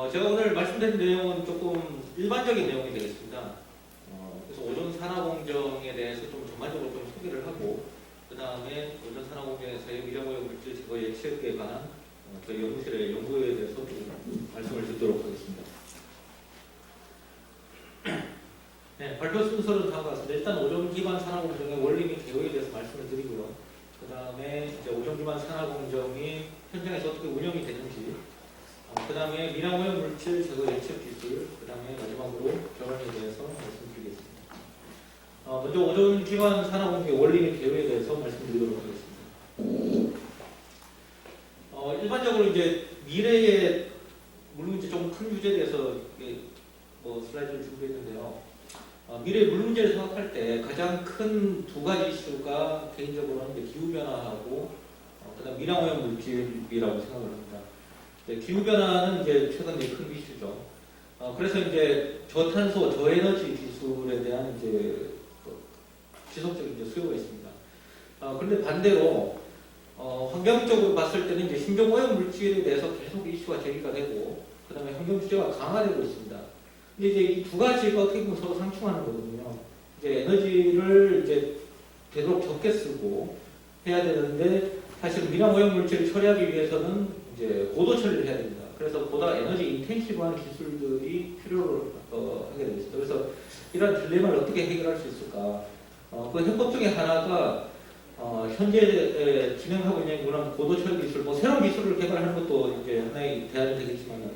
제가 오늘 말씀드린 내용은 조금 일반적인 내용이 되겠습니다. 그래서 오존 산화공정에 대해서 좀 전반적으로 좀 소개를 하고, 그 다음에 오존 산화공정에서의 미량오염 물질 제거 예측에 관한 저희 연구실의 연구에 대해서 좀 말씀을 듣도록 하겠습니다. 네, 발표 순서는 다음과 같습니다. 일단 오존 기반 산화공정의 원리 및 개요에 대해서 말씀을 드리고요. 그 다음에 이제 오존 기반 산화공정이 현장에서 어떻게 운영이 되는지, 그 다음에 미량오염 물질 제거 예측 기술, 그 다음에 마지막으로 결론에 대해서 말씀드리겠습니다. 먼저 오존 기반 산화공정의 원리 및 개요에 대해서 말씀드리도록 하겠습니다. 일반적으로 이제 미래의 물문제 좀 큰 주제에 대해서 슬라이드를 준비했는데요. 미래 물문제를 생각할 때 가장 큰 두 가지 이슈가 개인적으로는 이제 기후변화하고 그다음 미량오염 물질이라고 생각을 합니다. 기후변화는 이제 최근 이제 큰 이슈죠. 그래서 이제 저탄소, 저에너지 기술에 대한 이제 지속적인 이제 수요가 있습니다. 그런데 반대로 환경적으로 봤을 때는 이제 신종오염 물질에 대해서 계속 이슈가 제기가 되고, 그다음에 환경 규제가 강화되고 있습니다. 근데 이제 이 두 가지가 어떻게 보면 서로 상충하는 거거든요. 이제 에너지를 이제 되도록 적게 쓰고 해야 되는데, 사실 미량오염 물질을 처리하기 위해서는 이제 고도 처리를 해야 됩니다. 그래서 보다 에너지 인텐시브한 기술들이 필요로 하게 되어 있습니다. 그래서 이런 딜레마를 어떻게 해결할 수 있을까? 그 해법 중에 하나가 현재 진행하고 있는 그런 고도 처리 기술, 새로운 기술을 개발하는 것도 이제 하나의 대안이 되겠지만은,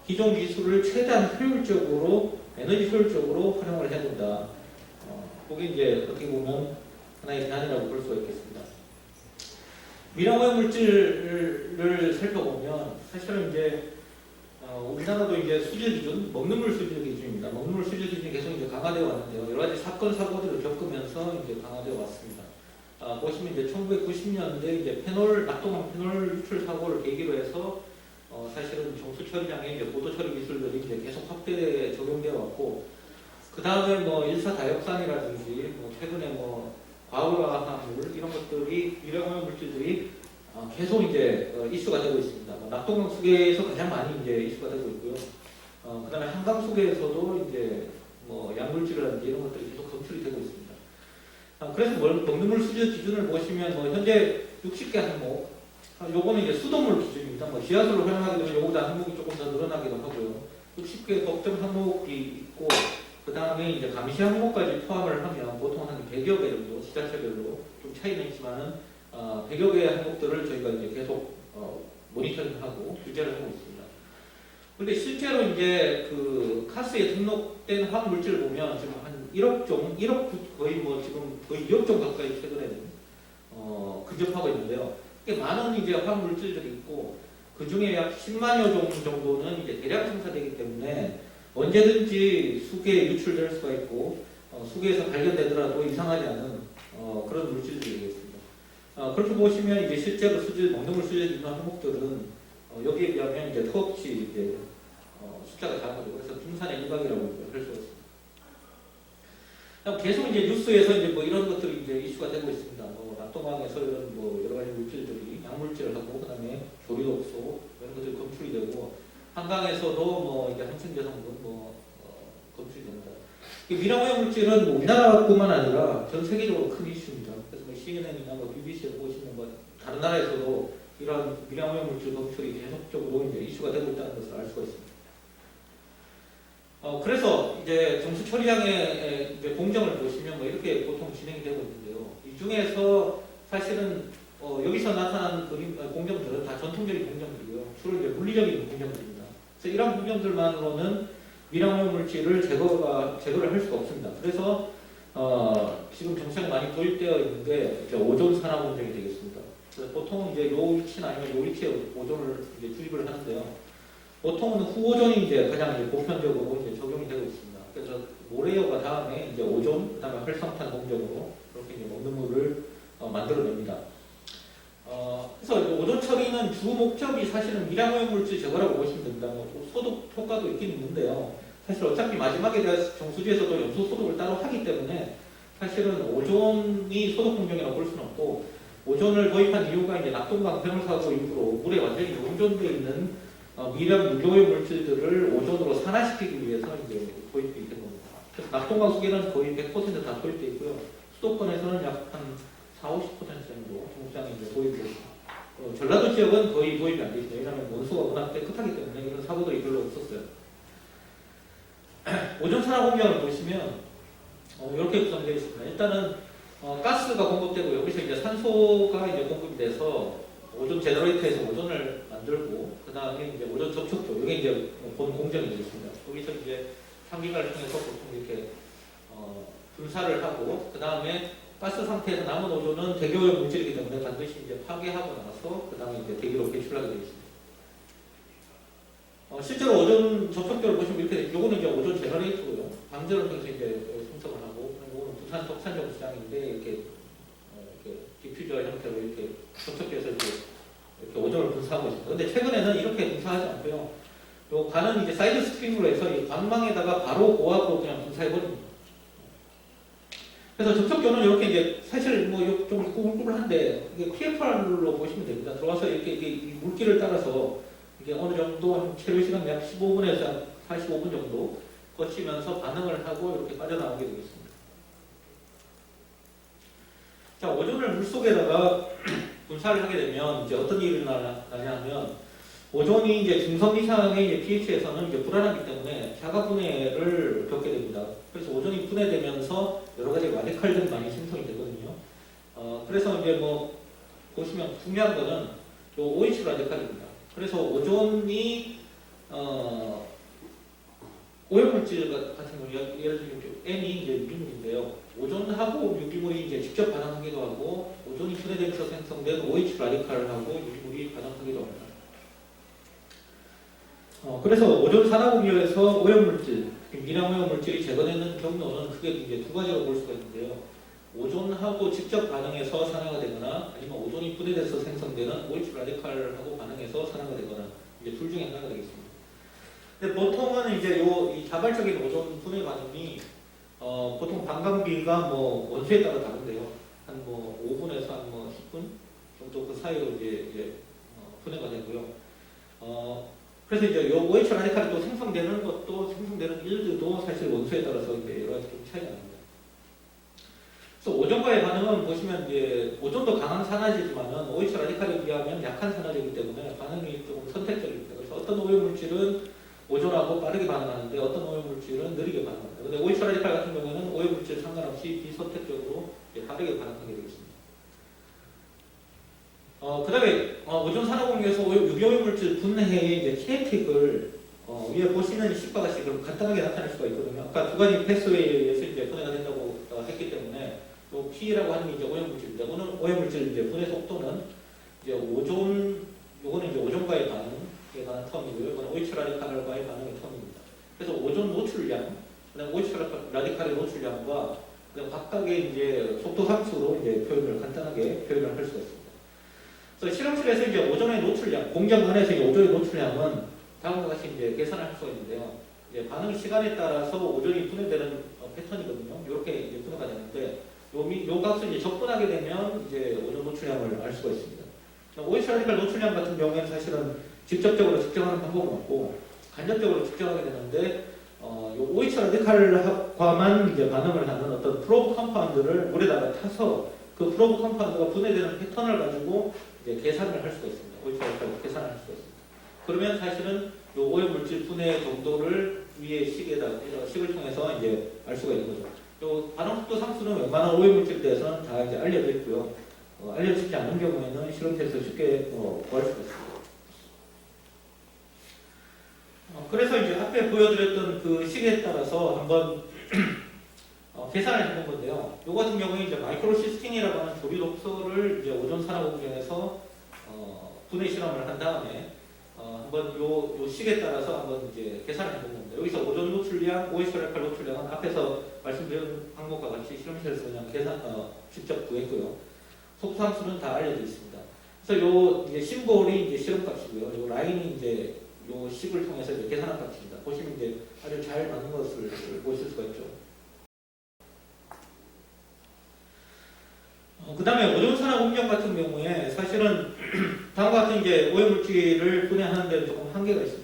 기존 기술을 최대한 효율적으로, 에너지 효율적으로 활용을 해야 된다. 그게 이제 어떻게 보면 하나의 대안이라고 볼 수가 있겠습니다. 미량오염 물질을 살펴보면 사실은 이제 우리나라도 이제 수질 기준, 먹는 물 수질 기준입니다. 먹는 물 수질 기준이 계속 이제 강화되어 왔는데요. 여러 가지 사건 사고들을 겪으면서 이제 강화되어 왔습니다. 보시면 이제 1990년대 이제 낙동강 페놀 유출 사고를 계기로 해서 사실은 정수 처리장에 이제 고도 처리 기술들이 이제 계속 확대 적용되어 왔고, 그 다음에 일사 다역산이라든지 최근에 과울화합물 이런 것들이 미량오염 물질들이 계속 이제 이슈가 되고 있습니다. 낙동강 수계에서 가장 많이 이제 이슈가 되고 있고요. 그 다음에 한강 수계에서도 이제 약물질이라든지 이런 것들이 계속 검출이 되고 있습니다. 그래서 먹는 물 수질 기준을 보시면 현재 60개 항목, 요거는 이제 수돗물 기준입니다. 지하수를 활용하게 되면 요거보다 항목이 조금 더 늘어나기도 하고요. 60개 법정 항목이 있고, 그 다음에 이제 감시 항목까지 포함을 하면 보통 한 100여 개 정도, 지자체별로 좀 차이는 있지만은 100여 개의 항목들을 저희가 이제 계속 모니터링하고 규제를 하고 있습니다. 근데 실제로 이제 그 카스에 등록된 화학 물질을 보면 지금 한 1억 종, 거의 지금 거의 2억 종 가까이 최근에는 근접하고 있는데요. 꽤 많은 이제 화학 물질들이 있고, 그 중에 약 10만여 종 정도는 이제 대량 생산되기 때문에 언제든지 수계에 유출될 수가 있고, 수계에서 발견되더라도 이상하지 않은 그런 물질들이 되겠습니다. 그렇게 보시면 이제 실제로 먹는 물 수질 기준 항목들은 여기에 비하면 이제 턱없이 이제 숫자가 작아지고, 그래서 빙산의 일각이라고 할 수가 있습니다. 계속 이제 뉴스에서 이제 이런 것들이 이제 이슈가 되고 있습니다. 낙동강에서 이런 여러 가지 물질들이 약물질하고, 그다음에 조류독소 이런 것들이 검출이 되고, 한강에서도 이제 항생제 성분 검출이 됩니다. 이 미량오염 물질은 우리나라뿐만 아니라 전 세계적으로 큰 이슈입니다. 그래서 CNN이나 BBC에서 보시면 다른 나라에서도 이런 미량오염 물질 검출이 계속적으로 이제 이슈가 되고 있다는 것을 알 수가 있습니다. 그래서 이제 정수 처리장의 이제 공정을 보시면 이렇게 보통 진행이 되고 있는데요. 이 중에서 사실은 여기서 나타난 공정들은 다 전통적인 공정들이고요. 주로 이제 물리적인 공정들입니다. 그래서 이런 공정들만으로는 미량오염 물질을 제거를 할 수가 없습니다. 그래서 지금 정책 많이 도입되어 있는 게 이제 오존 산화 공정이 되겠습니다. 그래서 보통 이제 요 위치나 아니면 요 위치에 오존을 이제 주입을 하는데요. 보통은 후오존이 이제 가장 이제 보편적으로 이제 적용이 되고 있습니다. 그래서 모래여과 다음에 이제 오존, 그다음에 활성탄 공정으로 그렇게 이제 먹는 물을 만들어냅니다. 그래서 오존 처리는 주 목적이 사실은 미량오염 물질 제거라고 보시면 됩니다. 소독 효과도 있긴 있는데요. 사실 어차피 마지막에 대한 정수지에서도 염소 소독을 따로 하기 때문에 사실은 오존이 소독 공정이라고 볼 수는 없고, 오존을 도입한 이유가 이제 낙동강 폐물 사고 이후로 물에 완전히 용존되어 있는 미량 무교의 물질들을 오존으로 산화시키기 위해서 이제 도입이 된 겁니다. 그래서 낙동강수계는 거의 100%다 도입되어 있고요. 수도권에서는 약 한 40, 50% 정도 중국장이 이제 도입되어 있습니다. 전라도 지역은 거의 도입이 안 되어 있습니다. 왜냐하면 원수가 워낙 깨끗하기 때문에 이런 사고들이 별로 없었어요. 오존 산화 공명을 보시면 이렇게 구성되어 있습니다. 일단은 가스가 공급되고 여기서 이제 산소가 이제 공급이 돼서 오존 제너레이터에서 오존을 만들고 그 다음에 이제 오존 접촉조 이게 이제 본 공정이 되겠습니다. 거기서 이제 상기관을 통해서 보통 이렇게 분사를 하고 그 다음에 가스 상태에서 남은 오존은 대기오염 물질이기 때문에 반드시 이제 파괴하고 나서 그 다음에 이제 대기로 배출하게 되어 있습니다. 실제로 오존 접촉조를 보시면 이렇게 요거는 이제 오존 제너레이터고요. 방전을 통해서 이제 생성을 하고 요거는 부산 덕산정 수장인데 이렇게 디퓨저 형태로 이렇게 접촉조에서 이렇게 오존을 분사하고 있습니다. 근데 최근에는 이렇게 분사하지 않고요. 요 관은 이제 사이드 스트림으로 해서 이 관망에다가 바로 고압으로 그냥 분사해버립니다. 그래서 접촉조는 이렇게 이제 사실 좀 꾸불꾸불한데 이게 PFR로 보시면 됩니다. 들어와서 이렇게 이 물기를 따라서 이게 어느 정도 한 체류 시간 약 15분에서 45분 정도 거치면서 반응을 하고 이렇게 빠져나오게 되겠습니다. 자, 오존을 물속에다가 분사를 하게 되면 이제 어떤 일이 나냐면 오존이 이제 중성 이상의 이제 pH에서는 이제 불안하기 때문에 자가 분해를 겪게 됩니다. 그래서 오존이 분해되면서 여러 가지 라디칼들이 많이 생성이 되거든요. 그래서 이제 보시면 중요한 거는 요 OH 라디칼입니다. 그래서 오존이 오염물질 같은 경우 예를 들면 N이 이제 유기물인데요. 오존하고 유기물이 이제 직접 반응하기도 하고 오존이 분해되면서 생성된 OH 라디칼하고 유기물이 반응하기도 합니다. 그래서 오존 산화공유에서 오염물질, 미량 오염물질이 제거되는 경로는 크게 이제 두 가지로 볼 수가 있는데요. 오존하고 직접 반응해서 산화가 되거나 아니면 오존이 분해돼서 생성되는 OH 라디칼하고 반응해서 산화가 되거나 이제 둘 중에 하나가 되겠습니다. 근데 보통은 이제 이 자발적인 오존 분해 반응이 보통 반감기가 원소에 따라 다른데요. 한 5분에서 한 10분 정도 그 사이로 이제 분해가 되고요. 그래서 이제 요 OH 라디칼이 또 생성되는 일들도 사실 원소에 따라서 이제 여러 가지 좀 차이가 납니다. 그래서 오존과의 반응은 보시면 이제 오존도 강한 산화제지만은 OH 라디칼에 비하면 약한 산화제이기 때문에 반응이 조금 선택적입니다. 그래서 어떤 오염물질은 오존하고 빠르게 반응하는데 어떤 오염물질은 느리게 반응합니다. 근데 OH 라디칼 같은 경우에는 오염물질 상관없이 비선택적으로 빠르게 반응하게 되겠습니다. 그 다음에 오존 산화공유에서 유기오염물질 분해의 이제 키네틱을 위에 보시는 식과 같이 그럼 간단하게 나타낼 수가 있거든요. 아까 두 가지 패스웨이에 의해서 이제 분해가 된다고 했기 때문에 또 P라고 하는 게 이제 오염물질인데 오염물질 이제 분해 속도는 이제 요거는 이제 오존과의 반응에 관한 텀이고요. 이건 OH 라디칼과의 반응의 텀입니다. 그래서 오존 노출량, 그다음 OH 라디칼의 노출량과 그다음 각각의 이제 속도 함수로 이제 간단하게 표현을 할 수가 있습니다. 그래서 실험실에서 이제 오존의 노출량, 공정 안에서 이제 오존의 노출량은 다음과 같이 이제 계산을 할 수가 있는데요. 이제 반응 시간에 따라서 오존이 분해되는 패턴이거든요. 이렇게 이제 분해가 되는데 요 값을 이제 적분하게 되면 이제 오존 노출량을 알 수가 있습니다. OH 라디칼 노출량 같은 경우에는 사실은 직접적으로 측정하는 방법은 없고 간접적으로 측정하게 되는데 요 OH 라디칼과만 이제 반응을 하는 어떤 프로브 컴파운드를 물에다가 타서 그 프로브 컴파운드가 분해되는 패턴을 가지고 이제 계산을 할 수가 있습니다. OH 라디칼 계산을 할 수가 있습니다. 그러면 사실은 요 오염물질 분해 정도를 위에 식을 통해서 이제 알 수가 있는 거죠. 요 반응속도 상수는 웬만한 오염물질에 대해서는 다 이제 알려져 있고요. 알려지지 않은 경우에는 실험실에서 쉽게 구할 수가 있습니다. 그래서 이제 앞에 보여드렸던 그 식에 따라서 한번 계산을 해본 건데요. 요 같은 경우에 이제 마이크로시스틴이라고 하는 조리 독소를 이제 오존 산화 공정에서 분해 실험을 한 다음에 한번 요 식에 따라서 한번 이제 계산을 해본 겁니다. 여기서 오존 노출량, OH 라디칼 노출량은 앞에서 말씀드린 방법과 같이 실험실에서 그냥 직접 구했고요. 속수함수는 다 알려져 있습니다. 그래서 요 이제 심볼이 이제 실험값이고요. 요 라인이 이제 요 식을 통해서 이제 계산한 값입니다. 보시면 이제 아주 잘 맞는 것을 보실 수가 있죠. 그 다음에 오존 산화 공정 같은 경우에 사실은 다음과 같은 이제 오염물질을 분해하는 데는 조금 한계가 있습니다.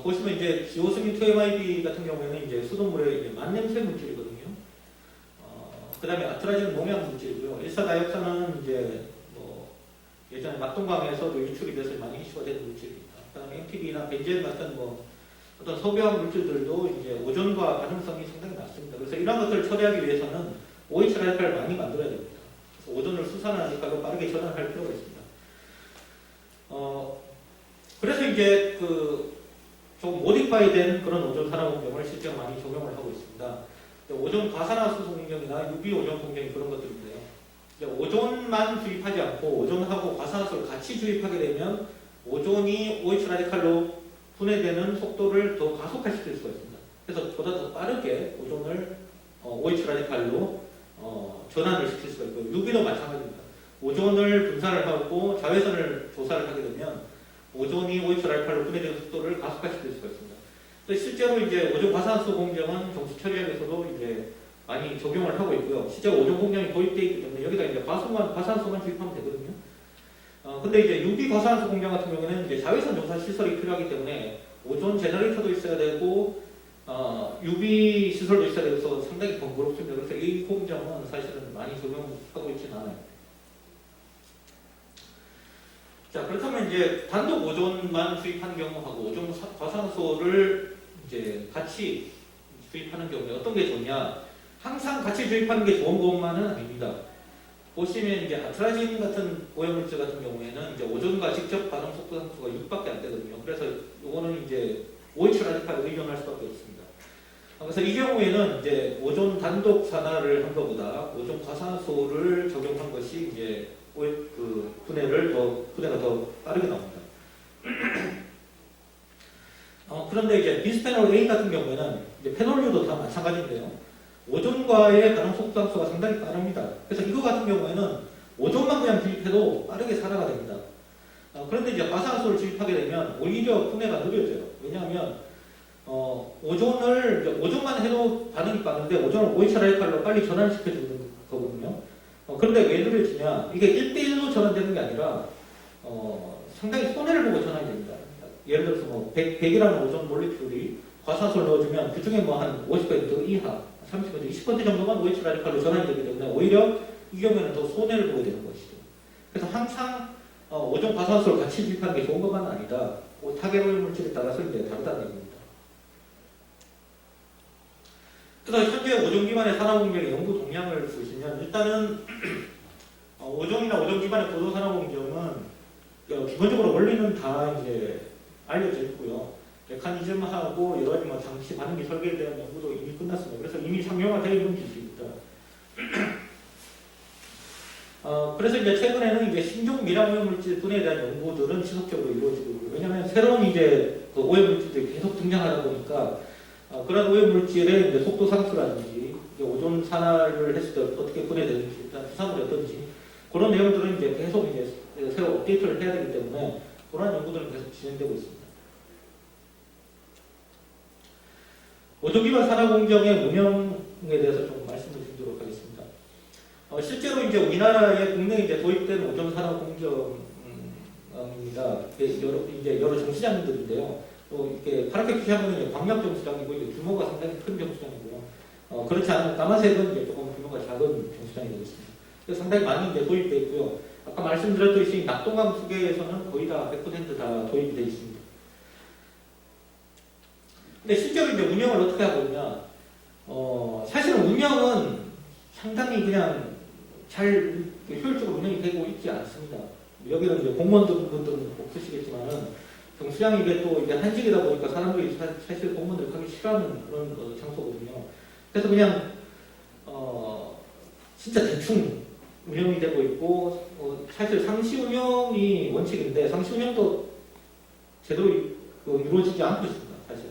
보시면 이제 지오스민 2MIB 같은 경우에는 이제 수돗물의 이제 만냄새 물질이거든요. 그 다음에 아트라진은 농약 물질이고요. 일사다이옥산은 이제 뭐 예전에 낙동강에서도 유출이 돼서 많이 이슈가 되는 물질입니다. 그 다음에 MTB나 벤젠 같은 뭐 어떤 석유화 물질들도 이제 오존과 반응성이 상당히 낮습니다. 그래서 이런 것들을 처리하기 위해서는 OH 라디칼을 많이 만들어야 됩니다. 그래서 오존을 수산화하니까 빠르게 전환할 필요가 있습니다. 그래서 이제 좀 모디파이된 그런 오존 산화 공정을 실제로 많이 적용을 하고 있습니다. 오존 과산화 수소 공정이나 UV 오존 공정이 그런 것들인데요. 오존만 주입하지 않고 오존하고 과산화수를 같이 주입하게 되면 오존이 OH 라디칼로 분해되는 속도를 더 가속화시킬 수가 있습니다. 그래서 보다 더 빠르게 오존을 OH 라디칼로 전환을 시킬 수가 있고 UV도 마찬가지입니다. 오존을 분산을 하고 자외선을 조사를 하게 되면 오존이 OH 라디칼로 분해되는 속도를 가속화시킬 수가 있습니다. 실제로 이제 오존 과산화수 공정은 정수 처리학에서도 이제 많이 적용을 하고 있고요. 실제로 오존 공정이 도입되어 있기 때문에 여기다 이제 과산화수만 주입하면 되거든요. 근데 이제 UV 과산화수 공정 같은 경우에는 이제 자외선 조사 시설이 필요하기 때문에 오존 제너레이터도 있어야 되고 UV 시설도 있어야 돼서 상당히 번거롭습니다. 그래서 이 공정은 사실은 많이 적용하고 있지는 않아요. 자, 그렇다면 이제 단독 오존만 주입하는 경우하고 오존 과산화수를 이제 같이 주입하는 경우에 어떤 게 좋냐? 항상 같이 주입하는 게 좋은 것만은 아닙니다. 보시면 이제 아트라진 같은 오염물질 같은 경우에는 이제 오존과 직접 반응 속도 상수가 6밖에 안 되거든요. 그래서 이거는 이제 OH 라디칼에 의존할 수밖에 없습니다. 그래서 이 경우에는 이제 오존 단독 산화를 한 것보다 오존 과산화수를 적용한 것이 이제 분해가 더 빠르게 나옵니다. 그런데 이제 비스페놀 A 같은 경우에는 이제 페놀류도 다 마찬가지인데요. 오존과의 반응 속도 함수가 상당히 빠릅니다. 그래서 이거 같은 경우에는 오존만 그냥 주입해도 빠르게 산화가 됩니다. 그런데 이제 과산화수를 주입하게 되면 오히려 분해가 느려져요. 왜냐하면 오존만 해도 반응이 빠른데 오존을 OH 라디칼로 빨리 전환시켜주는 거거든요. 그런데 왜 느려지냐? 이게 1대1로 전환되는 게 아니라 상당히 손해를 보고 전환이 됩니다. 예를 들어서 뭐 100이라는 오존 몰리큘이 과산화수를 넣어주면 그 중에 뭐 한 50% 이하, 30%, 20% 정도만 OH 라디칼로 전환이 되기 때문에 오히려 이 경우에는 더 손해를 보게 되는 것이죠. 그래서 항상 오존 과산화수를 같이 주입하는 게 좋은 것만은 아니다. 타겟 오염 물질에 따라서 이제 다르다는 얘기입니다. 그래서 현재 오존 기반의 산화 공정의 연구 동향을 보시면 일단은 오존이나 오존 기반의 고도 산화 공정은 기본적으로 원리는 다 이제 알려져 있고요. 메커니즘하고 여러 가지 뭐 장치 반응기 설계에 대한 연구도 이미 끝났습니다. 그래서 이미 상용화되어 있는 기술입니다. 그래서 이제 최근에는 이제 신종 미량 오염 물질 분해에 대한 연구들은 지속적으로 이루어지고 있고요. 왜냐하면 새로운 이제 그 오염 물질들이 계속 등장하다 보니까 그런 오염 물질의 이제 속도 상수라든지 오존 산화를 했을 때 어떻게 분해되는지, 일단 수산물이 어떤지 그런 내용들은 이제 계속 이제 새로 업데이트를 해야 되기 때문에 그런 연구들은 계속 진행되고 있습니다. 오존 기반 산화 공정의 운영에 대해서 좀 말씀을 드리도록 하겠습니다. 실제로 이제 우리나라에 국내에 이제 도입된 오존 산화 공정입니다. 이제 여러 정수장들인데요. 또 이렇게 파랗게 표시하면 광역 정수장이고 이제 규모가 상당히 큰 정수장이고요. 그렇지 않은 까만색은 이제 조금 규모가 작은 정수장이 되겠습니다. 그래서 상당히 많이 이제 도입되어 있고요. 아까 말씀드렸듯이 낙동강 수계에서는 거의 다 100% 다 도입이 되어 있습니다. 근데 실제로 이제 운영을 어떻게 하고 있냐? 사실은 운영은 상당히 그냥 잘 효율적으로 운영이 되고 있지 않습니다. 여기는 이제 공무원분들은 없으시겠지만은 정수장이 이게 또 이게 한식이다 보니까 사람들이 사실 공무원들 가기 싫어하는 그런 장소거든요. 그래서 그냥 진짜 대충 운영이 되고 있고 사실 상시 운영이 원칙인데 상시 운영도 제대로 이루어지지 않고 있습니다. 사실.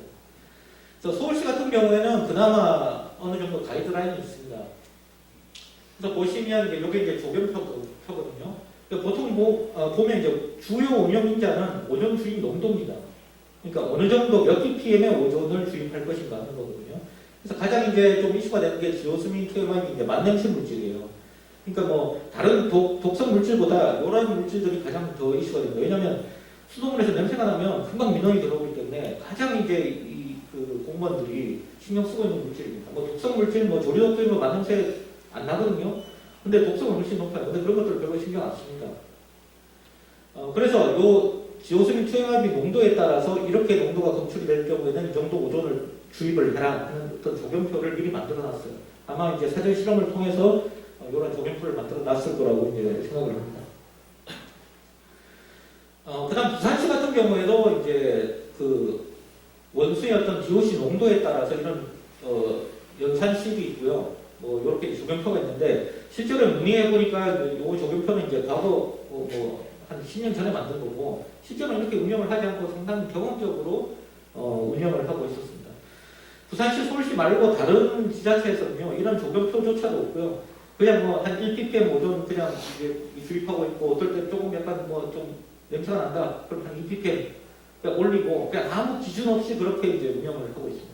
그래서 서울시 같은 경우에는 그나마 어느 정도 가이드라인이 있습니다. 그래서 보시면 이게 이제 조경표거든요. 보통 보면 이제 주요 운영 인자는 오존 주입 농도입니다. 그러니까 어느 정도 몇 ppm의 오존을 주입할 것인가 하는 거거든요. 그래서 가장 이제 좀 이슈가 되는 게 지오스민 2MIB 이제 만냄새 물질이에요. 그러니까 뭐 다른 독성 물질보다 이런 물질들이 가장 더 이슈가 됩니다. 왜냐하면 수돗물에서 냄새가 나면 금방 민원이 들어오기 때문에 가장 이제 그 공무원들이 신경 쓰고 있는 물질입니다. 뭐 독성 물질, 뭐 조류독들 뭐 맛냄새 안 나거든요. 근데 독성은 훨씬 높아요. 근데 그런 것들 별로 신경 안 씁니다. 그래서 요 지오스민 투영합이 농도에 따라서 이렇게 농도가 검출이 될 경우에는 이 정도 오존을 주입을 해라 하는 어떤 조경표를 미리 만들어 놨어요. 아마 이제 사전 실험을 통해서 이런 조경표를 만들어 놨을 거라고 이제 생각을 합니다. 그다음 부산시 같은 경우에도 이제 그 원수의 어떤 DOC 농도에 따라서 이런 연산식이 있고요. 뭐 이렇게 조경표가 있는데 실제로 문의해 보니까 이 조경표는 이제 과거 한 10년 전에 만든 거고 실제로 이렇게 운영을 하지 않고 상당히 경험적으로 운영을 하고 있었습니다. 부산시, 서울시 말고 다른 지자체에서는요 이런 조경표조차도 없고요. 그냥 뭐 한 1ppm 오존 그냥 이제 주입하고 있고 어떨 때 조금 약간 뭐 좀 냄새가 난다. 그럼 한 2ppm 그냥 올리고 그냥 아무 기준 없이 그렇게 이제 운영을 하고 있습니다.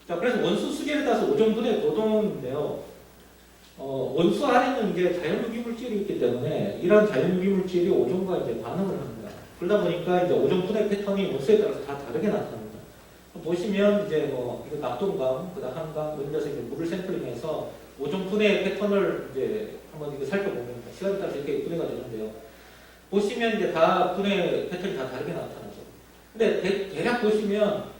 자, 그래서 원수 수계를 따서 오존분해 노동인데요. 원수 안에는 이제 자연유기물질이 있기 때문에 이런 자연유기물질이 오존과 이제 반응을 합니다. 그러다 보니까 이제 오존 분해 패턴이 원수에 따라서 다 다르게 나타납니다. 보시면 이제 뭐 이거 낙동강, 그다음 한강 이런 데서 이제 물을 샘플링해서 오존 분해 패턴을 이제 한번 이거 살펴보면 시간에 따라서 이렇게 분해가 되는데요. 보시면 이제 다 분해 패턴이 다 다르게 나타나죠. 근데 대략 보시면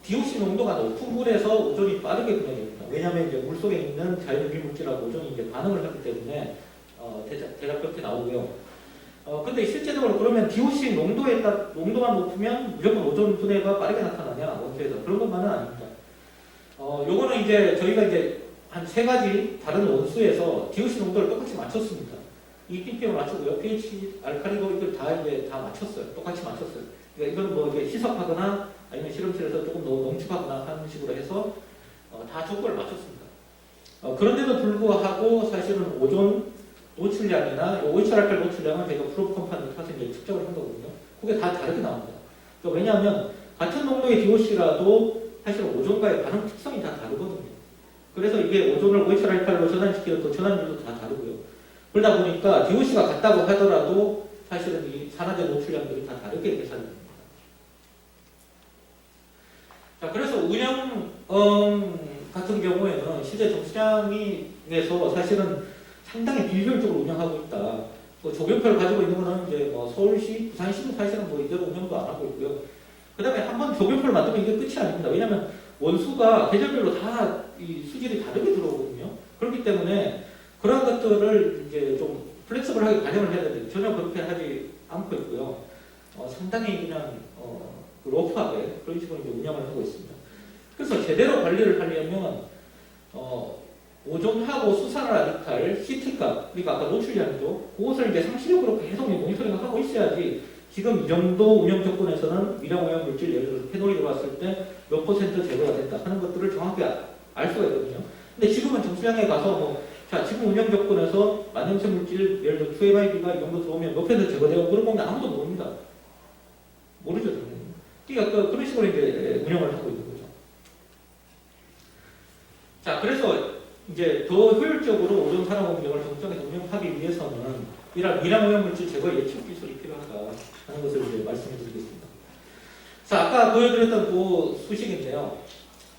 DOC 농도가 높은 물에서 오존이 빠르게 분해됩니다. 왜냐하면 이제 물 속에 있는 자연유기물질하고 오존이 이제 반응을 하기 때문에 대략 그렇게 나오고요. 근데 실제적으로 그러면 DOC 농도만 높으면 무조건 오존 분해가 빠르게 나타나냐 원수에서 그런 것만은 아닙니다. 요거는 이제 저희가 이제 한 3가지 다른 원수에서 DOC 농도를 똑같이 맞췄습니다. 이 ppm을 맞추고요. pH, 알칼리도 이걸 다 이제 다 맞췄어요. 똑같이 맞췄어요. 그러니까 이건 뭐 이제 희석하거나 아니면 실험실에서 조금 더 농축하거나 하는 식으로 해서 다 조건을 맞췄습니다. 그런데도 불구하고 사실은 오존 노출량이나 오이철알칼 노출량은 저희가 프로브 컴파운드 타서 이제 측정을 한 거거든요. 그게 다 다르게 나옵니다. 그러니까 왜냐하면 같은 농도의 DOC라도 사실 오존과의 반응 특성이 다 다르거든요. 그래서 이게 오존을 오이철알칼로 전환시키는 그 전환율도 다 다르고요. 그러다 보니까 DOC가 같다고 하더라도 사실은 이 산화제 노출량들이 다 다르게 계산이 됩니다. 자, 그래서 운영 같은 경우에는 실제 정수장에서 사실은 상당히 비효율적으로 운영하고 있다. 조경표를 가지고 있는 거는 이제 뭐 서울시, 부산시도 사실은 뭐 이대로 운영도 안 하고 있고요. 그 다음에 한번 조경표를 만들면 이게 끝이 아닙니다. 왜냐하면 원수가 계절별로 다 이 수질이 다르게 들어오거든요. 그렇기 때문에 그런 것들을 이제 좀 플렉서블하게 반영을 해야 되는데 전혀 그렇게 하지 않고 있고요. 상당히 그냥 러프하게 그런 식으로 이제 운영을 하고 있습니다. 그래서 제대로 관리를 하려면 오존하고 수산화라디칼, CT값, 그러니까 아까 노출량이죠. 그것을 이제 상시적으로 계속 모니터링을 하고 있어야지 지금 이 정도 운영 조건에서는 미량 오염 물질, 예를 들어서 페놀이 들어왔을 때 몇 % 제거가 됐다 하는 것들을 정확히 알 수가 있거든요. 근데 지금은 정수량에 가서 자, 지금 운영 조건에서 만냄새 물질, 예를 들어 2MIB가 이 정도 들어오면 몇 % 제거되고 그런 거면 아무도 모릅니다. 모르죠, 당연히. 그러니까 그런 식으로 이제 운영을 하고 있는 거죠. 자, 그래서 이제 더 효율적으로 오존 산업 공정을 정정해서 운영하기 위해서는 이런 미량 오염 물질 제거 예측 기술이 필요하다 하는 것을 이제 말씀해 드리겠습니다. 자, 아까 보여드렸던 그 수식인데요.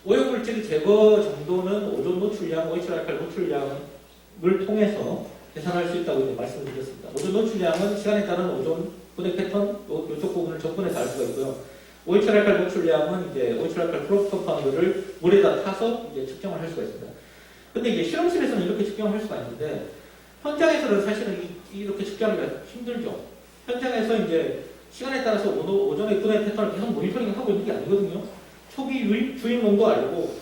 오염 물질 제거 정도는 오존 노출량, 오이철알칼 노출량을 통해서 계산할 수 있다고 이제 말씀을 드렸습니다. 오존 노출량은 시간에 따른 오존 분해 패턴, 이쪽 부분을 전분해서 알 수가 있고요. 오이철알칼 노출량은 이제 오이철알칼 프로브 컴파운드를 물에다 타서 이제 측정을 할 수가 있습니다. 근데 이제 실험실에서는 이렇게 측정을 할 수가 있는데 현장에서는 사실은 이렇게 측정하기가 힘들죠. 현장에서 이제 시간에 따라서 오존의 분해 패턴을 계속 모니터링 하고 있는 게 아니거든요. 초기 주입 농도 알고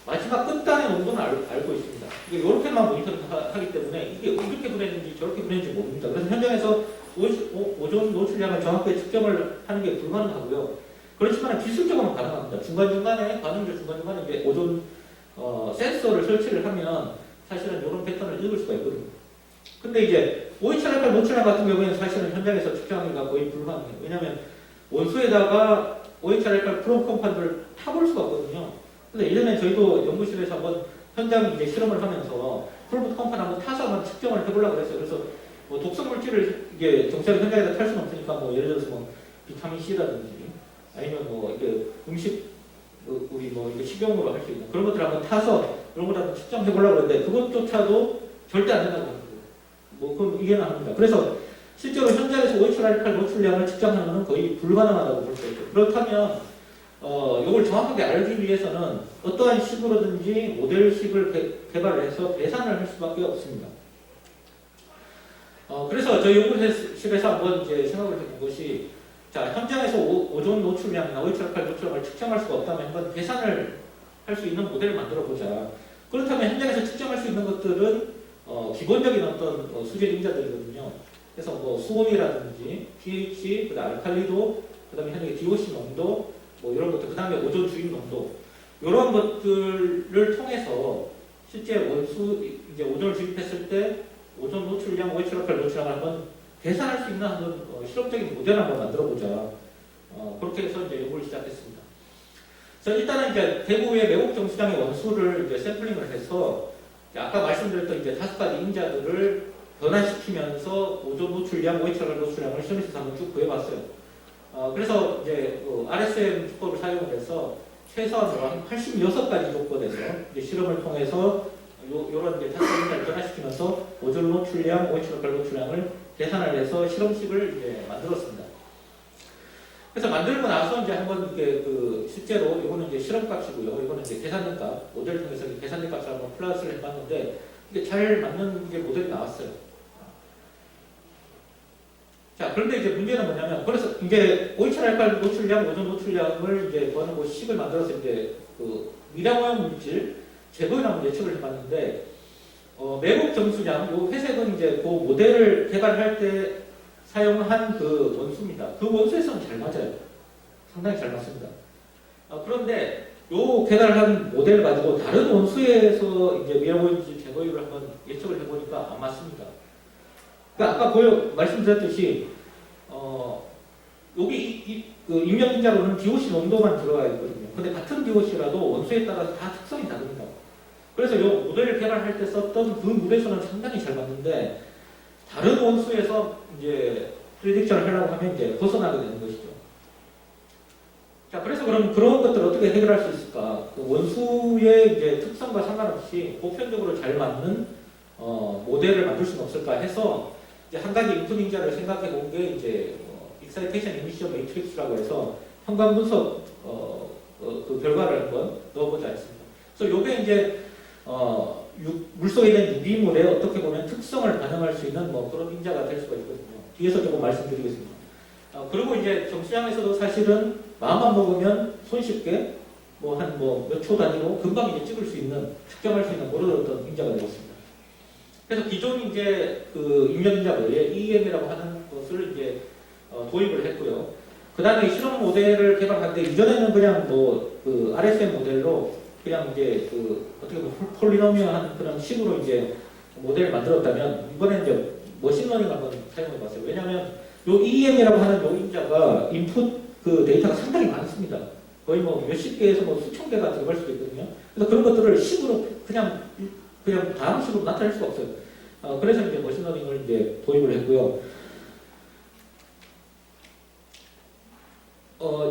마지막 끝단의 농도는 알고 있습니다. 이게 이렇게만 모니터링 하기 때문에 이게 이렇게 분해했는지 저렇게 분해했는지 모릅니다. 그래서 현장에서 오존 노출량을 정확하게 측정을 하는 게 불가능하고요. 그렇지만 기술적으로는 가능합니다. 중간중간에 반응들 중간중간에 이제 오존 센서를 설치를 하면 사실은 이런 패턴을 읽을 수가 있거든요. 근데 이제 오이철알칼 노출량 같은 경우에는 사실은 현장에서 측정하기가 거의 불가능해요. 왜냐하면 원수에다가 오이철알칼 프로브 컴파운드를 타볼 수가 없거든요. 근데 예전에 저희도 연구실에서 한번 현장 이제 실험을 하면서 콜부트 컴파니 한번 타서 한번 측정을 해보려고 그랬어요. 그래서 뭐 독성 물질을 이게 정찰 현장에서 탈 수는 없으니까 뭐 예를 들어서 뭐 비타민 C라든지 아니면 뭐 이게 음식 우리 뭐 이게 식용으로 할 수 있는 그런 것들 한번 타서 이런 걸 한번 측정해 보려고 했는데 그것조차도 절대 안 된다고 합니다. 뭐 그건 이해는 합니다. 그래서 실제로 현장에서 OH 라디칼 노출량을 측정하는 것은 거의 불가능하다고 볼 수 있죠. 그렇다면 이걸 정확하게 알기 위해서는 어떠한 식으로든지 모델식을 개발을 해서 계산을 할 수밖에 없습니다. 그래서 저희 연구실에서 한번 이제 생각을 해본 것이 자, 현장에서 오존 노출량이나 OH 라디칼 노출량을 측정할 수가 없다면 한번 계산을 할 수 있는 모델을 만들어 보자. 그렇다면 현장에서 측정할 수 있는 것들은 기본적인 어떤 수질 인자들이거든요. 그래서 뭐 수온이라든지 pH, 그다음 알칼리도, 그다음에 현재 DOC 농도, 뭐 이런 것들, 그다음에 오존 주입 농도 이런 것들을 통해서 실제 원수 이제 오존을 주입했을 때 오존 노출량, OH 라디칼 노출량을 한번 계산할 수 있는 한번 실험적인 모델을 한번 만들어 보자. 그렇게 해서 이제 연구를 시작했습니다. 그래서 일단은 이제 대구의 매국 정수량의 원수를 이제 샘플링을 해서 아까 말씀드렸던 이제 5가지 인자들을 변화시키면서 오존 노출량, OH 라디칼 노출량을 시험에서 한번 쭉 구해봤어요. 그래서 이제 RSM 조건을 사용을 해서 최소한 한 86가지 조건에서 이제 실험을 통해서 요런 이제 5가지 인자를 변화시키면서 오존 노출량, OH 라디칼 노출량을 계산을 해서 실험식을 이제 만들었습니다. 그래서 만들고 나서 이제 한번 이게 실제로 이거는 이제 실험값이고요. 이거는 이제 계산값, 모델을 통해서 계산값을 한번 플러스를 해봤는데 이게 잘 맞는 게 모델이 나왔어요. 자, 그런데 이제 문제는 뭐냐면, 그래서 이제 OH 라디칼 노출량, 오존 노출량을 이제 구하는 그 식을 만들어서 이제 미량오염 물질 제거를 한번 예측을 해봤는데, 매국 정수량, 요 회색은 이제 그 모델을 개발할 때 사용한 그 원수입니다. 그 원수에서는 잘 맞아요. 상당히 잘 맞습니다. 그런데 요 개발한 모델을 가지고 다른 원수에서 이제 미량오염 물질 제거율을 한번 예측을 해보니까 안 맞습니다. 그러니까 아까 말씀드렸듯이 여기 임명인자로는 DOC 농도만 들어가 있거든요. 근데 같은 DOC라도 원소에 따라서 다 특성이 다릅니다. 그래서 이 모델을 개발할 때 썼던 그 모델수는 상당히 잘 맞는데 다른 원수에서 이제 프리딕션을 하려고 하면 이제 벗어나게 되는 것이죠. 자, 그래서 그럼 그런 것들을 어떻게 해결할 수 있을까? 그 원수의 이제 특성과 상관없이 보편적으로 잘 맞는 모델을 만들 수는 없을까 해서 이제 한 가지 인풋 인자를 생각해 본 게 이제 익사이테이션 이미션 매트릭스라고 해서 현관 분석 그 결과를 한번 넣어보자 했습니다. 그래서 요게 이제 물속에 있는 유기물의 어떻게 보면 특성을 반영할 수 있는 뭐 그런 인자가 될 수가 있거든요. 뒤에서 조금 말씀드리겠습니다. 그리고 이제 정수량에서도 사실은 마음만 먹으면 손쉽게 뭐 한 몇 초 단위로 금방 이제 찍을 수 있는 측정할 수 있는 그런 어떤 인자가 되겠습니다. 그래서 기존 이제 그 입력 인자 외에 EEM이라고 하는 것을 이제 도입을 했고요. 그 다음에 실험 모델을 개발하는데 이전에는 그냥 그 RSM 모델로 그냥 이제 어떻게 보면 폴리노미얼한 그런 식으로 이제 모델을 만들었다면 이번에는 이제 머신러닝을 한번 사용해 봤어요. 왜냐하면 요 EEM이라고 하는 요 인자가 인풋 그 데이터가 상당히 많습니다. 거의 뭐 몇십 개에서 뭐 수천 개가 들어갈 수도 있거든요. 그래서 그런 것들을 식으로 그냥 다음 식으로 나타낼 수가 없어요. 그래서 이제 머신러닝을 이제 도입을 했고요.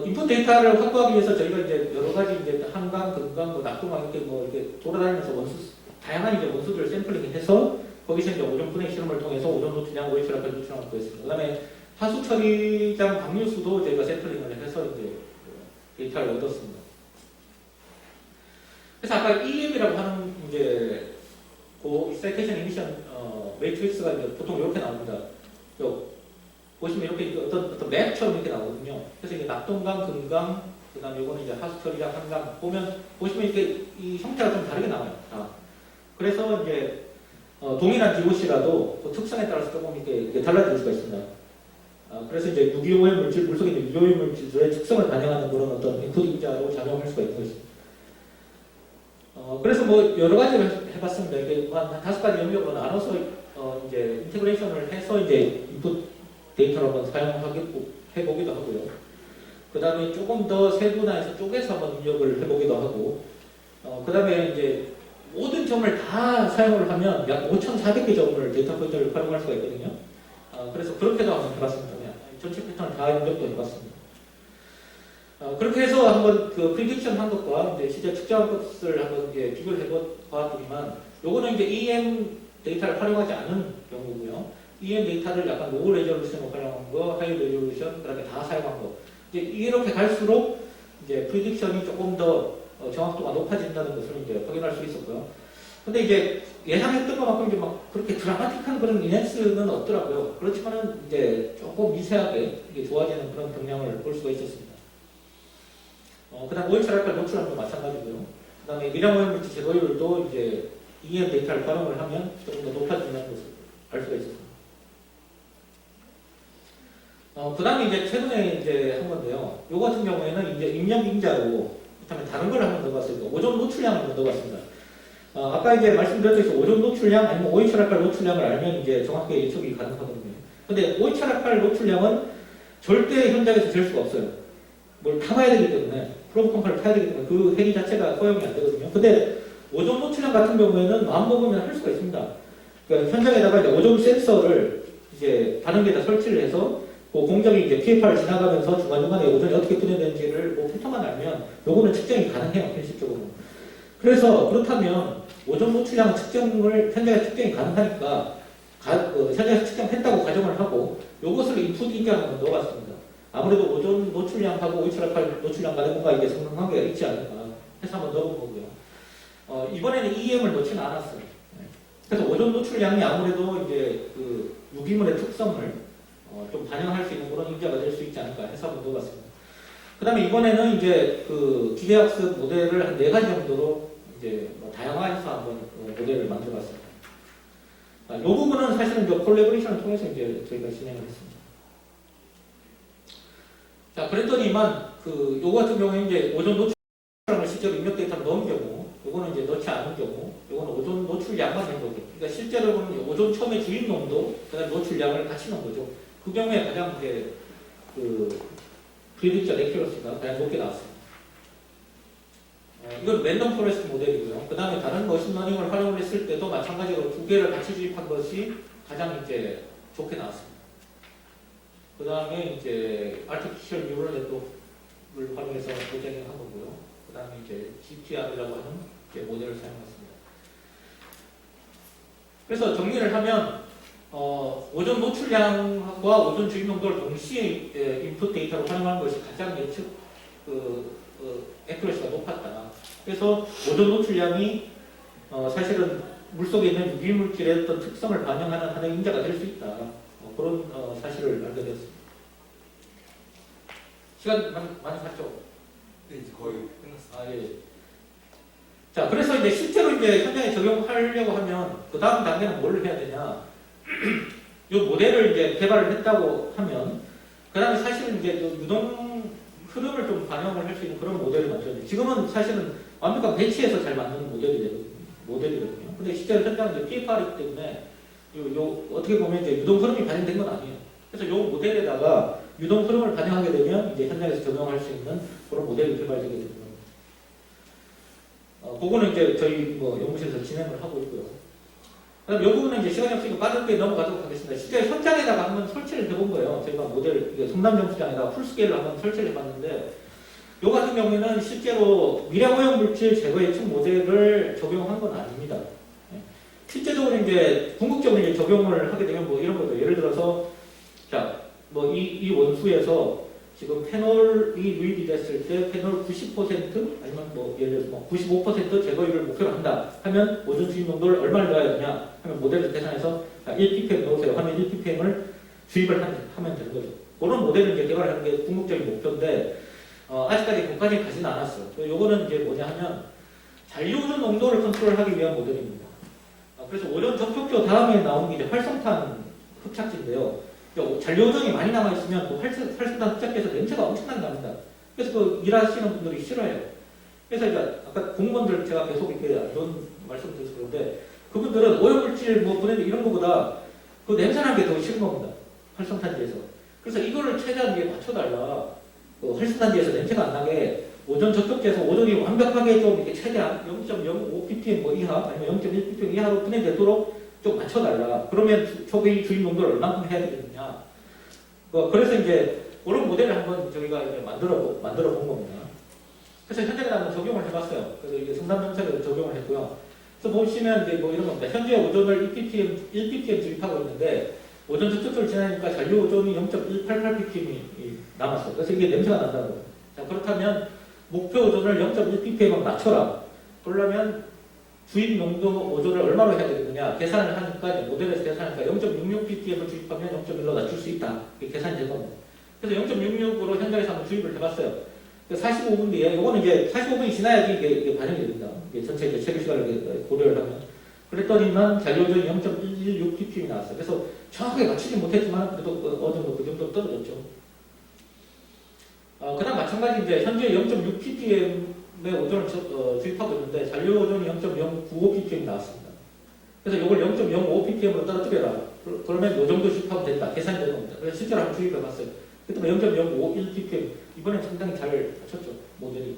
인풋 데이터를 확보하기 위해서 저희가 이제 여러 가지 이제 한강, 금강, 낙동강 이렇게 돌아다니면서 다양한 이제 원수들을 샘플링해서 거기서 이제 오존 분해 실험을 통해서 오존 노출량, OH 라디칼 노출량을 구했습니다. 그다음에 하수 처리장 방류수도 저희가 샘플링을 해서 이제 데이터를 얻었습니다. 그래서 아까 EM이라고 하는 이제 그 익사이테이션 이미션 매트릭스가 이제 보통 이렇게 나옵니다. 보시면 이렇게 어떤 맵처럼 이렇게 나오거든요. 그래서 이게 낙동강, 금강, 그다음에 이거는 이제 하수 처리장, 한강 보시면 이렇게 이 형태가 좀 다르게 나와요. 그래서 이제 동일한 DOC라도 그 특성에 따라서 조금 이렇게 달라질 수가 있습니다. 그래서 이제 유기오염 물질, 물속에 있는 유기오염 물질들의 특성을 반영하는 그런 어떤 인풋 인자로 작용할 수가 있는 것입니다. 그래서 뭐 여러 가지를 해봤습니다. 이게 한 5가지 영역으로 나눠서 이제 인테그레이션을 해서 이제 인풋 데이터를 한번 사용해보기도 하고요. 그 다음에 조금 더 세분화해서 쪼개서 한번 입력을 해보기도 하고, 그 다음에 이제 모든 점을 다 사용을 하면 약 5,400개 점을 데이터 포인트를 활용할 수가 있거든요. 그래서 그렇게도 한번 해봤습니다. 전체 패턴을 다 입력도 해봤습니다. 그렇게 해서 한번 그 프리딕션 한 것과 이제 실제 측정한 것을 한번 이제 비교를 해보았더니만, 요거는 이제 EM 데이터를 활용하지 않은 경우고요. EM 데이터를 약간 로우 레졸루션으로 활용한 거, 하이 레졸루션, 그 다음에 다 사용한 거. 이제 이렇게 갈수록 이제 프리딕션이 조금 더 정확도가 높아진다는 것을 이제 확인할 수 있었고요. 근데 이제 예상했던 것만큼 이제 막 그렇게 드라마틱한 그런 인핸스는 없더라고요. 그렇지만은 이제 조금 미세하게 이게 좋아지는 그런 경향을 볼 수가 있었습니다. 그 다음 오일 차량별 노출함도 마찬가지고요. 그 다음에 미량 오염 물질 제거율도 이제 EM 데이터를 활용을 하면 조금 더 높아진다는 것을 알 수가 있었습니다. 그 다음에 이제 최근에 이제 한 건데요. 요 같은 경우에는 이제 입력 임자로, 그다음에 다른 걸 한번 넣어봤습니다. 오존 노출량을 한번 넣어봤습니다. 아까 이제 말씀드렸듯이 오존 노출량 아니면 오일 차량별 노출량을 알면 이제 정확하게 예측이 가능하거든요. 근데 오일 차량별 노출량은 절대 현장에서 잴 수가 없어요. 뭘 타봐야 되기 때문에, 프로브 컴파를 타야 되기 때문에 그 행위 자체가 허용이 안 되거든요. 근데 오존 노출량 같은 경우에는 마음 먹으면 할 수가 있습니다. 그러니까 현장에다가 이제 오존 센서를 이제 다른 데다 설치를 해서 그 공정이 이제 PFR을 지나가면서 중간중간에 오존이 어떻게 분해되는지를 뭐 패턴만 알면 요거는 측정이 가능해요, 현실적으로. 그래서 그렇다면 오존 노출량 측정을 현장에서 측정이 가능하니까 현장에서 측정했다고 가정을 하고 요것을 인풋 인자로 한번 넣어봤습니다. 아무래도 오존 노출량하고 오일차량별 노출량 간에 뭔가 이게 성능관계가 있지 않을까 해서 한번 넣어본 거고요. 이번에는 EM을 넣지는 않았어요. 그래서 오존 노출량이 아무래도 이제 그 유기물의 특성을 좀 반영할 수 있는 그런 인자가 될 수 있지 않을까 해서 한번 넣어봤습니다. 그 다음에 이번에는 이제 그 기계학습 모델을 한 4가지 정도로 이제 뭐 다양화해서 한번 모델을 만들어봤습니다. 이 부분은 사실은 이제 콜래보레이션을 통해서 이제 저희가 진행을 했습니다. 자, 그랬더니만 요거 같은 경우에 이제 오존 노출량을 실제로 입력 데이터를 넣은 경우, 요거는 이제 넣지 않은 경우, 요거는 오존 노출량만 낸 거죠. 그러니까 실제로는 오존 처음에 주입 농도, 그다음 노출량을 같이 넣은 거죠. 그 경우에 가장 이제 그 프리딕션 액큐러시가 가장 높게 나왔습니다. 이건 랜덤 포레스트 모델이고요. 그 다음에 다른 머신러닝을 활용을 했을 때도 마찬가지로 2개를 같이 주입한 것이 가장 이제 좋게 나왔습니다. 그 다음에 이제 아티피셜 뉴럴 네트워크를 활용해서 모델링을 한 거고요. 그 다음에 이제 GTR이라고 하는 이제 모델을 사용했습니다. 그래서 정리를 하면 오존 노출량과 오존 주입 농도를 동시에 인풋 데이터로 활용하는 것이 가장 예측 액큐러시가 높았다. 그래서 오존 노출량이 사실은 물속에 있는 유기물질의 어떤 특성을 반영하는 하나의 인자가 될 수 있다. 그런 사실을 알게 되었습니다. 시간 많이 갔죠? 네, 이제 거의 끝났어요. 예. 자, 그래서 이제 실제로 이제 현장에 적용하려고 하면 그 다음 단계는 뭘 해야 되냐? 이 모델을 이제 개발을 했다고 하면 그 다음에 사실은 이제 유동 흐름을 좀 반영을 할 수 있는 그런 모델을 만들어야 돼요. 지금은 사실은 완벽한 배치해서 잘 만드는 모델이거든요. 근데 실제로 현장은 이제 PFR이기 때문에 어떻게 보면 이제 유동 흐름이 반영된 건 아니에요. 그래서 이 모델에다가 유동 흐름을 반영하게 되면 이제 현장에서 적용할 수 있는 그런 모델이 개발되게 됩니다. 그거는 이제 저희 연구실에서 진행을 하고 있고요. 그다음 이 부분은 이제 시간이 없으니까 빠르게 넘어가도록 하겠습니다. 실제 현장에다가 한번 설치를 해본 거예요. 저희가 모델, 성남정수장에다가 풀스케일로 한번 설치를 해봤는데, 요 같은 경우에는 실제로 미량 오염 물질 제거 예측 모델을 적용한 건 아닙니다. 실제적으로 이제 궁극적으로 이제 적용을 하게 되면 뭐 이런 거죠. 예를 들어서, 자, 이 원수에서 지금 페놀이 유입이 됐을 때 페놀 90% 아니면 예를 들어서 95% 제거율을 목표로 한다 하면 오존 주입 농도를 얼마를 넣어야 되냐 하면 모델을 계산해서 1ppm 넣으세요 하면 1ppm을 주입을 하면 되는 거죠. 그런 모델을 이제 개발하는 게 궁극적인 목표인데 아직까지 거기까지 가지는 않았어요. 요거는 이제 뭐냐 하면 잔류오존 농도를 컨트롤하기 위한 모델입니다. 그래서 오존 적표표 다음에 나오는 게 이제 활성탄 흡착제인데요. 잔류오존이 많이 남아있으면 그 활성탄 흡착돼서 냄새가 엄청나게 납니다. 그래서 그 일하시는 분들이 싫어해요. 그래서 이제 아까 공무원들 제가 계속 이렇게 안 좋은 말씀을 드려서 그런데 그분들은 오염물질 분해도 이런 거보다 그 냄새나는 게 더 싫은 겁니다. 활성탄지에서. 그래서 이거를 최대한 맞춰달라. 활성탄지에서 냄새가 안 나게 오전 저쪽에서 오전이 완벽하게 좀 이렇게 최대한 0.05 ppm 뭐 이하 아니면 0.1 ppm 이하로 분해되도록 좀 맞춰달라. 그러면 초기 주입 농도를 얼마큼 해야 되겠느냐. 그래서 이제 그런 모델을 한번 저희가 이제 만들어 본 겁니다. 그래서 현장에 한번 적용을 해봤어요. 그래서 이게 성담정책에도 적용을 했고요. 그래서 보시면 이제 뭐 이런 겁니다. 현재 오전을 1ppm 주입하고 있는데 오전 저쪽을 지나니까 잔류 오전이 0.188 ppm이 남았어요. 그래서 이게 냄새가 난다고. 자, 그렇다면 목표 오전을 0.1 ppm으로 낮춰라. 그러려면 주입 농도 오전을 얼마로 해야 되느냐 계산을 하니까 이제 모델에서 계산하니까 0.66 ppm을 주입하면 0.1로 낮출 수 있다. 이게 계산이 된 겁니다. 그래서 0.66으로 현장에서 한번 주입을 해봤어요. 45분 뒤에, 이거는 이제 45분이 지나야지 이게 반영이 됩니다. 이게 전체 이제 체류 시간을 고려를 하면. 그랬더니만 잔류오전이 0.116 ppm이 나왔어요. 그래서 정확하게 맞추지 못했지만 그래도 어느 정도 그 정도 떨어졌죠. 그 다음 마찬가지 이제 현재 0.6 ppm의 오전을 주입하고 있는데 잔류 오전이 0.095 ppm이 나왔습니다. 그래서 이걸 0.05 ppm으로 떨어뜨려라. 그러면 이 정도 주입하면 된다. 계산이 되는 겁니다. 그래서 실제로 한번 주입해 봤어요. 그때 0.051 ppm. 이번엔 상당히 잘 맞췄죠. 모델이.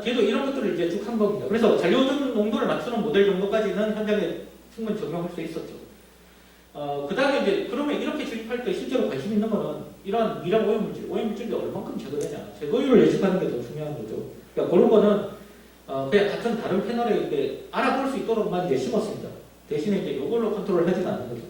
걔도 이런 것들을 이제 쭉 한 겁니다. 그래서 잔류 오전 농도를 맞추는 모델 정도까지는 현장에 충분히 적용할 수 있었죠. 그 다음에 이제 그러면 이렇게 주입할 때 실제로 관심 있는 거는 이러한 미량 오염물질이 얼만큼 제거되냐. 제거율을 예측하는 게 더 중요한 거죠. 그러니까 그런 거는 그냥 같은 다른 패널에 이렇게 알아볼 수 있도록만 이제 심었습니다. 대신에 이제 이걸로 컨트롤 하지는 않는 거죠.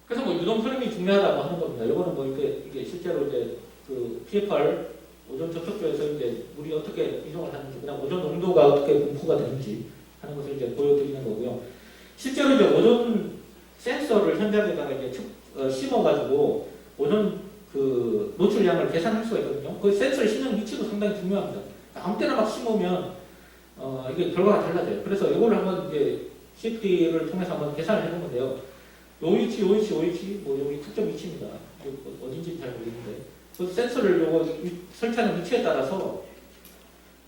그래서 뭐 유동 흐름이 중요하다고 하는 겁니다. 이거는 뭐 이게 실제로 이제 그 PFR 오존 접촉조에서 이제 물이 어떻게 이동을 하는지, 그다음 오존 농도가 어떻게 분포가 되는지 하는 것을 이제 보여드리는 거고요. 실제로 이제 오존 센서를 현장에다가 이제 심어가지고 오존 그 노출량을 계산할 수가 있거든요. 그 센서를 심는 위치도 상당히 중요합니다. 아무 때나 막 심으면 이게 결과가 달라져요. 그래서 이거를 한번 이제 CFD를 통해서 한번 계산을 해본 건데요. 요 위치, 뭐 여기 특정 위치입니다. 어딘지 잘 모르겠는데. 그 센서를 요거 설치하는 위치에 따라서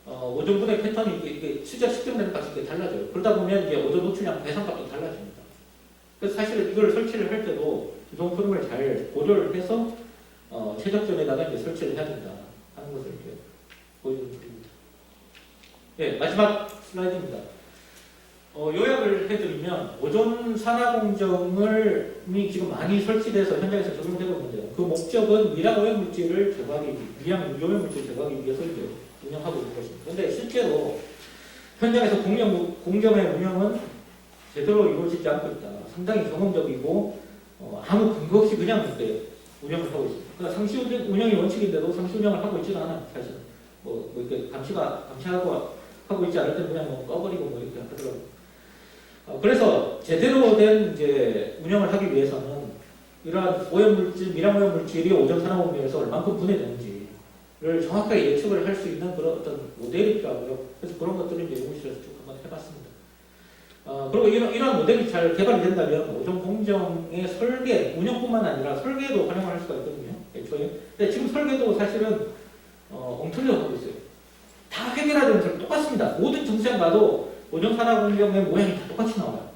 오존 분해 패턴이 이게 실제 측정되는 값이 달라져요. 그러다 보면 이제 오존 노출량 배상값도 달라집니다. 그래서 사실 이걸 설치를 할 때도 유동 흐름을 잘 고려를 해서 최적점에다가 이제 설치를 해야 된다 하는 것을 이렇게 보여주는 것입니다. 예, 마지막 슬라이드입니다. 요약을 해드리면 오존 산화 공정이 지금 많이 설치돼서 현장에서 적용되고 있는데요. 그 목적은 미량 오염물질을 제거하기 위해서 이제 운영하고 있는 것입니다. 그런데 실제로 현장에서 공정의 운영은 제대로 이루어지지 않고 있다. 상당히 경험적이고 아무 근거 없이 그냥 이제 운영을 하고 있습니다. 그러니까 상시 운영이 원칙인데도 상시 운영을 하고 있지는 않아요. 사실 뭐 이렇게 감시하고 있지 않을 때 그냥 뭐 꺼버리고 뭐 이렇게 하더라고요. 그래서 제대로 된 이제 운영을 하기 위해서는 이러한 미량 오염물질이 오존 산화 공정에서 얼만큼 분해되는지를 정확하게 예측을 할 수 있는 그런 어떤 모델이 필요하고요. 그래서 그런 것들을 이제 연구실에서 쭉 한번 해봤습니다. 그리고 이런 모델이 잘 개발이 된다면 오존 공정의 설계, 운영뿐만 아니라 설계도 활용할 수가 있거든요. 애초에. 근데 지금 설계도 사실은 엉터리로 하고 있어요. 다 해결하는 점 똑같습니다. 모든 정시장 가도 오존 산화 공정의 모양이 다 똑같이 나와요.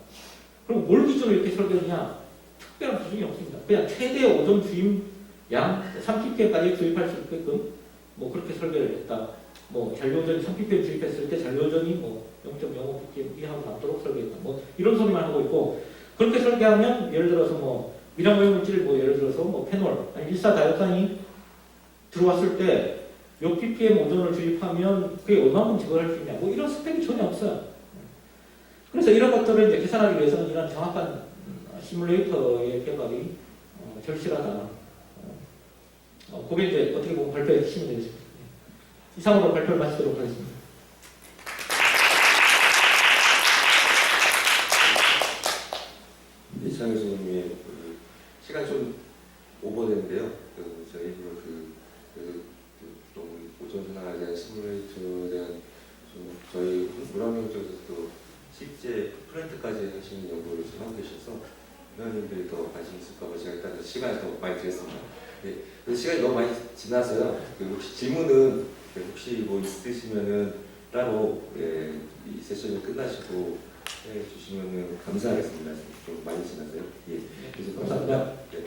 그럼 뭘 기준으로 이렇게 설계하느냐? 특별한 기준이 없습니다. 그냥 최대 오존 주입량 3ppm까지 주입할 수 있게끔 뭐 그렇게 설계를 했다. 뭐 잔류오전이 3ppm 주입했을 때 잔류오전이 뭐 0.05 ppm 이하로 남도록 설계했다. 뭐 이런 소리만 하고 있고, 그렇게 설계하면 예를 들어서 뭐 미량 오염물질 예를 들어서 뭐 페놀 아니 일사다이오산이 들어왔을 때 몇 ppm 오존을 주입하면 그게 얼마만큼 제거할 수 있냐, 뭐 이런 스펙이 전혀 없어요. 그래서 이런 것들을 이제 계산하기 위해서는 이런 정확한 시뮬레이터의 개발이 절실하다. 그게 이제 어떻게 보면 발표의 핵심이 되겠습니다. 이상으로 발표를 마치도록 하겠습니다. 이창희 선생님의 시간 좀 오버됐는데요. 저희 오존 산화에 대한 시뮬레이터에 대한 저희 문학연 쪽에서도 실제 플랜트까지 하시는 연구를 지금 하고 계셔서 회원님들이 더 관심 있을까봐 제가 일단 시간을 더 많이 드렸습니다. 네, 시간이 너무 많이 지나서요. 혹시 질문은 혹시 뭐 있으시면은 따로 이 세션이 끝나시고 해주시면은 감사하겠습니다. 좀 많이 지나세요. 예, 그래서 감사합니다. 네.